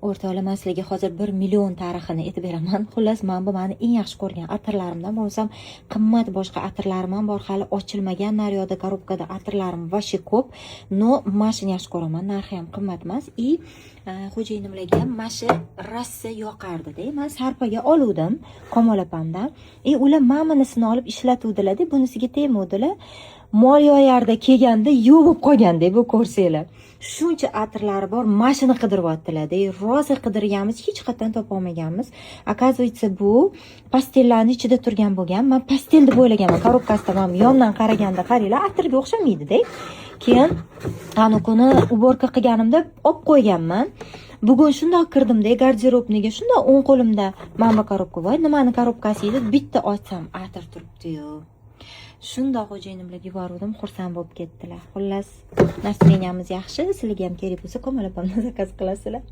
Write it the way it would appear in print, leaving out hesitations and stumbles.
o'rtoqlar, men sizlarga hozir 1 million tarixini aytib beraman. Xullas, men bu meni eng yaxshi ko'rgan atirlarimdan, bo'lsam qimmat boshqa atirlarim ham bor, hali ochilmagan naryoqda korobkada atirlarim vashi ko'p. No, mashini yaxshi ko'raman, narxi ham qimmat emas. Xo'jayinimlarga mashi rassa yoqardi-da. Men sarpaga oluvdim Komol opamdan. Ular ma'minisini olib ishlatuvdilar-da, bunisiga tegmovdilar. Mol yoyarda kelganda yuvib qo'yganda bu ko'rsanglar. Shuncha atirlari bor, mashina qidiryaptilar-da. Rosa qidirganmiz, hech qayerdan topa olmaganmiz. Оказывается, bu pastellarning ichida turgan bo'lgan. Men pastel deb o'ylaganman. Korobkasida men yondan qaraganda qaranglar, atirga o'xshamaydi-da. Keyin ana kuni uborka qilganimda olib qo'yganman. Bugun shundoq kirdimda garderobniga, shundoq o'ng qo'limda mana bu korobka bor. Nimani korobkasi edi? Bitta ochsam atir turibdi-yu. Shundoq xo'jayinimlarga yubordim, xursand bo'lib ketdilar. Xullas, nasibingiz yaxshi, sizlarga ham kerak bo'lsa Komol opamdan zakaz qilasizlar.